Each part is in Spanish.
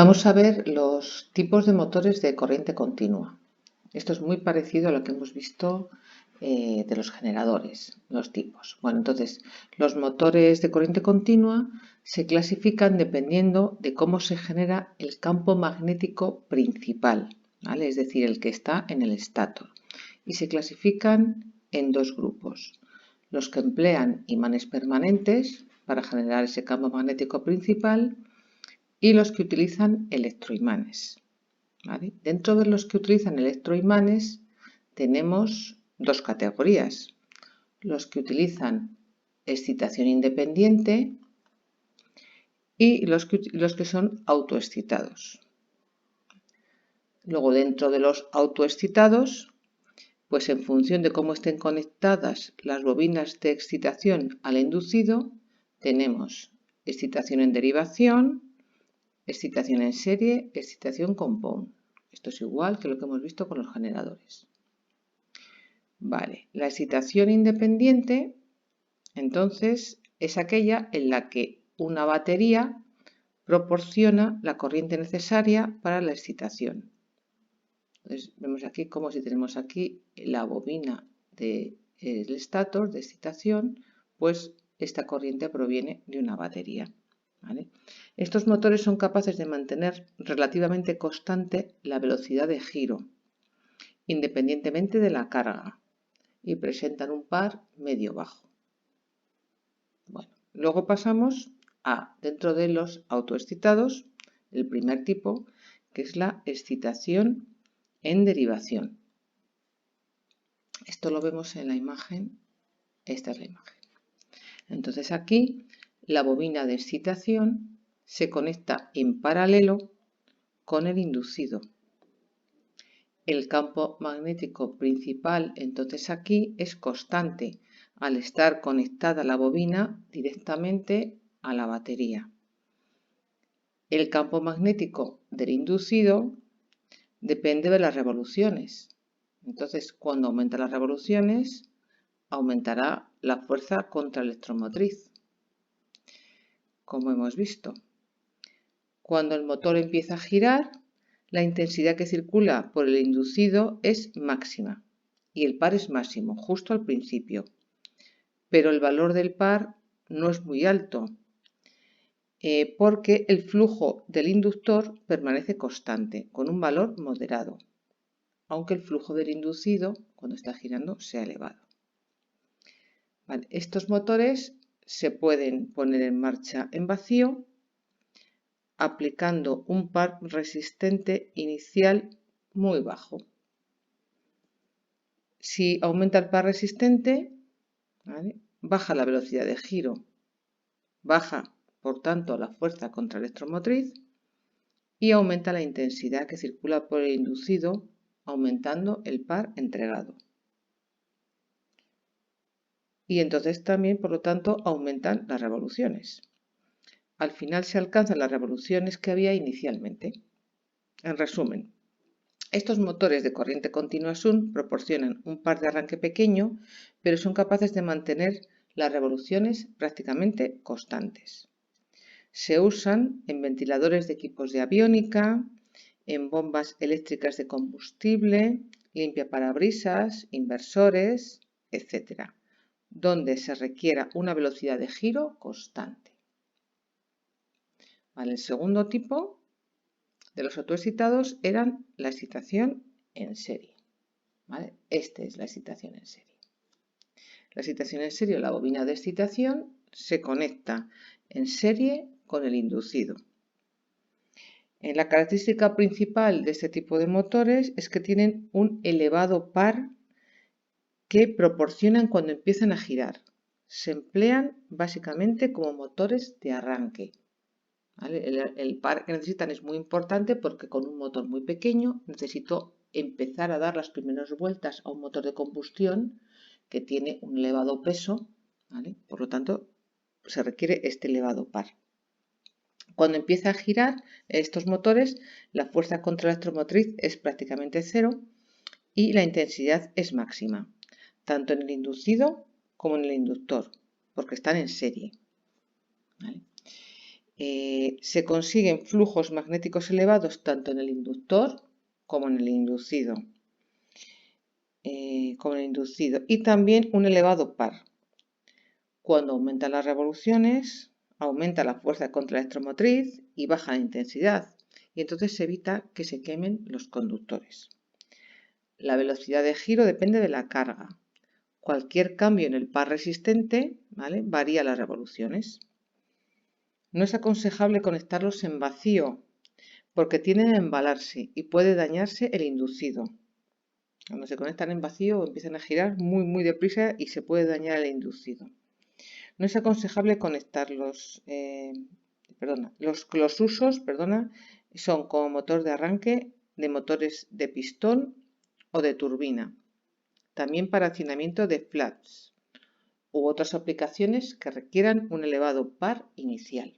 Vamos a ver los tipos de motores de corriente continua. Esto es muy parecido a lo que hemos visto de los generadores, los tipos. Bueno, entonces, los motores de corriente continua se clasifican dependiendo de cómo se genera el campo magnético principal, ¿vale? Es decir, el que está en el estator. Y se clasifican en dos grupos. Los que emplean imanes permanentes para generar ese campo magnético principal y los que utilizan electroimanes. ¿Vale? Dentro de los que utilizan electroimanes tenemos dos categorías. Los que utilizan excitación independiente y los que son autoexcitados. Luego, dentro de los autoexcitados, pues en función de cómo estén conectadas las bobinas de excitación al inducido, tenemos excitación en derivación, excitación en serie, excitación compound. Esto es igual que lo que hemos visto con los generadores. Vale, la excitación independiente, entonces, es aquella en la que una batería proporciona la corriente necesaria para la excitación. Entonces, vemos aquí como si tenemos aquí la bobina del estator de excitación, pues esta corriente proviene de una batería. ¿Vale? Estos motores son capaces de mantener relativamente constante la velocidad de giro, independientemente de la carga, y presentan un par medio-bajo. Bueno, luego pasamos a, dentro de los autoexcitados, el primer tipo, que es la excitación en derivación. Esto lo vemos en la imagen, esta es la imagen. Entonces aquí la bobina de excitación se conecta en paralelo con el inducido. El campo magnético principal entonces aquí es constante al estar conectada la bobina directamente a la batería. El campo magnético del inducido depende de las revoluciones. Entonces, cuando aumentan las revoluciones, aumentará la fuerza contraelectromotriz, como hemos visto. Cuando el motor empieza a girar, la intensidad que circula por el inducido es máxima y el par es máximo, justo al principio. Pero el valor del par no es muy alto, porque el flujo del inductor permanece constante, con un valor moderado, aunque el flujo del inducido, cuando está girando, sea elevado. Vale, estos motores se pueden poner en marcha en vacío, aplicando un par resistente inicial muy bajo. Si aumenta el par resistente, ¿vale?, baja la velocidad de giro, baja por tanto la fuerza contraelectromotriz y aumenta la intensidad que circula por el inducido, aumentando el par entregado. Y entonces también, por lo tanto, aumentan las revoluciones. Al final se alcanzan las revoluciones que había inicialmente. En resumen, estos motores de corriente continua SUN proporcionan un par de arranque pequeño, pero son capaces de mantener las revoluciones prácticamente constantes. Se usan en ventiladores de equipos de aviónica, en bombas eléctricas de combustible, limpiaparabrisas, inversores, etc., donde se requiera una velocidad de giro constante. Vale, el segundo tipo de los autoexcitados eran la excitación en serie. ¿Vale? Esta es la excitación en serie. La excitación en serie, la bobina de excitación, se conecta en serie con el inducido. La característica principal de este tipo de motores es que tienen un elevado par que proporcionan cuando empiezan a girar. Se emplean básicamente como motores de arranque. ¿Vale? El par que necesitan es muy importante porque con un motor muy pequeño necesito empezar a dar las primeras vueltas a un motor de combustión que tiene un elevado peso, ¿vale? Por lo tanto, se requiere este elevado par. Cuando empieza a girar estos motores, la fuerza contraelectromotriz es prácticamente cero y la intensidad es máxima, tanto en el inducido como en el inductor, porque están en serie. ¿Vale? se consiguen flujos magnéticos elevados tanto en el inductor como en el inducido. Y también un elevado par. Cuando aumentan las revoluciones, aumenta la fuerza contraelectromotriz y baja la intensidad, y entonces se evita que se quemen los conductores. La velocidad de giro depende de la carga. Cualquier cambio en el par resistente, ¿vale?, varía las revoluciones. No es aconsejable conectarlos en vacío porque tienden a embalarse y puede dañarse el inducido. Cuando se conectan en vacío empiezan a girar muy deprisa y se puede dañar el inducido. No es aconsejable conectarlos, los usos son como motor de arranque de motores de pistón o de turbina, también para accionamiento de flaps u otras aplicaciones que requieran un elevado par inicial.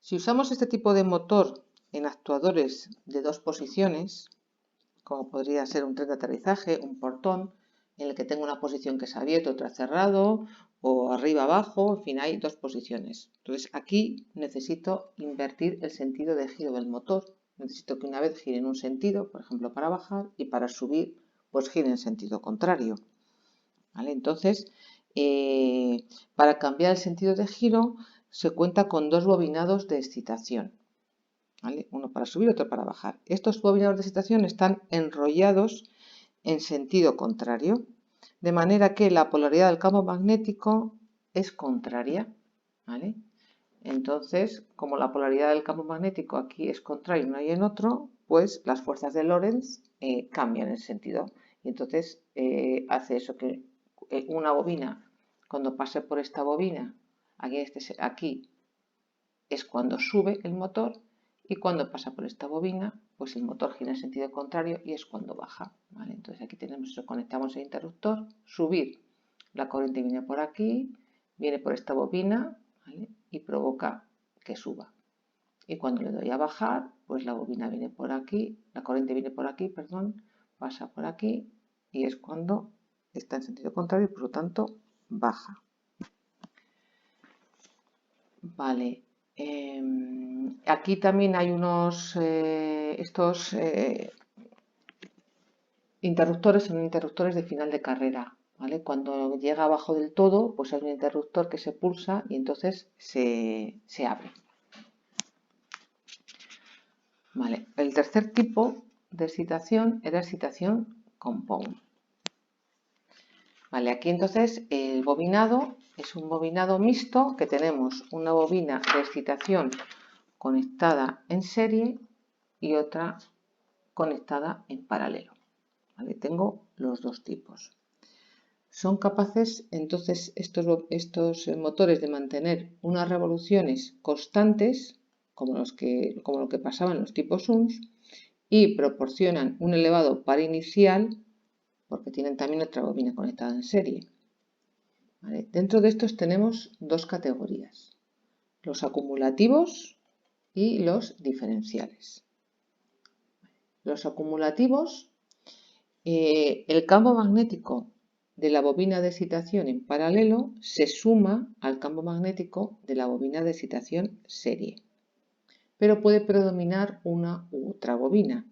Si usamos este tipo de motor en actuadores de dos posiciones, como podría ser un tren de aterrizaje, un portón, en el que tengo una posición que es abierto, otra cerrado, o arriba abajo, en fin, hay dos posiciones. Entonces aquí necesito invertir el sentido de giro del motor. Necesito que una vez gire en un sentido, por ejemplo para bajar, y para subir pues gire en sentido contrario. ¿Vale? Entonces, para cambiar el sentido de giro se cuenta con dos bobinados de excitación. ¿Vale? Uno para subir, otro para bajar. Estos bobinados de excitación están enrollados en sentido contrario, de manera que la polaridad del campo magnético es contraria. ¿Vale? Entonces, como la polaridad del campo magnético aquí es contraria en uno y en otro, pues las fuerzas de Lorentz cambian el sentido. Y entonces hace eso que una bobina, cuando pase por esta bobina, aquí es cuando sube el motor, y cuando pasa por esta bobina, pues el motor gira en sentido contrario y es cuando baja. ¿Vale? Entonces aquí tenemos, conectamos el interruptor, subir, la corriente viene por aquí, viene por esta bobina, ¿vale?, y provoca que suba. Y cuando le doy a bajar, pues la bobina viene por aquí, la corriente viene por aquí, perdón, pasa por aquí y es cuando está en sentido contrario y por lo tanto baja. Vale. Aquí también hay unos, estos interruptores son interruptores de final de carrera, ¿vale? Cuando llega abajo del todo, pues hay un interruptor que se pulsa y entonces se abre. Vale. El tercer tipo de excitación era excitación compound. Vale, aquí entonces el bobinado es un bobinado mixto que tenemos una bobina de excitación conectada en serie y otra conectada en paralelo. ¿Vale? Tengo los dos tipos. Son capaces entonces estos motores de mantener unas revoluciones constantes, como lo que pasaba en los tipos UNS, y proporcionan un elevado par inicial porque tienen también otra bobina conectada en serie. ¿Vale? Dentro de estos tenemos dos categorías, los acumulativos y los diferenciales. Los acumulativos, el campo magnético de la bobina de excitación en paralelo se suma al campo magnético de la bobina de excitación serie, pero puede predominar una u otra bobina.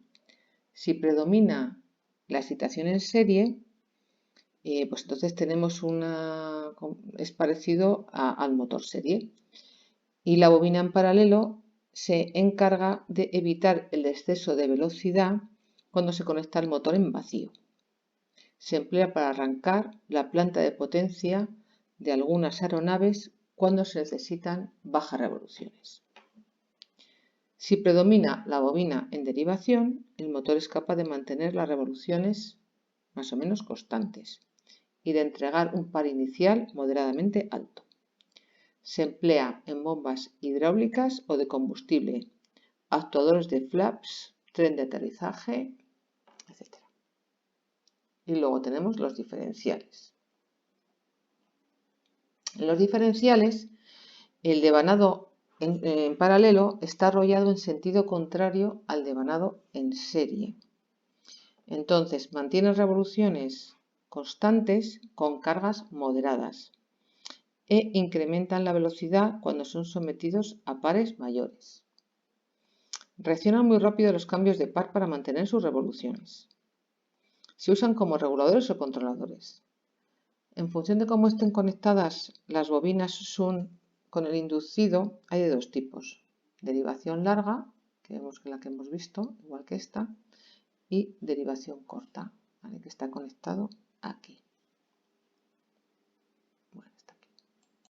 Si predomina la excitación en serie, pues entonces tenemos es parecido al motor serie. Y la bobina en paralelo se encarga de evitar el exceso de velocidad cuando se conecta el motor en vacío. Se emplea para arrancar la planta de potencia de algunas aeronaves cuando se necesitan bajas revoluciones. Si predomina la bobina en derivación, el motor es capaz de mantener las revoluciones más o menos constantes y de entregar un par inicial moderadamente alto. Se emplea en bombas hidráulicas o de combustible, actuadores de flaps, tren de aterrizaje, etc. Y luego tenemos los diferenciales. En los diferenciales, el devanado en paralelo está arrollado en sentido contrario al devanado en serie. Entonces, mantiene revoluciones constantes con cargas moderadas. e incrementan la velocidad cuando son sometidos a pares mayores. Reaccionan muy rápido a los cambios de par para mantener sus revoluciones. Se usan como reguladores o controladores. En función de cómo estén conectadas las bobinas Shunt con el inducido, hay de dos tipos. Derivación larga, que vemos que es la que hemos visto, igual que esta, y derivación corta, ¿vale? Que está conectado aquí.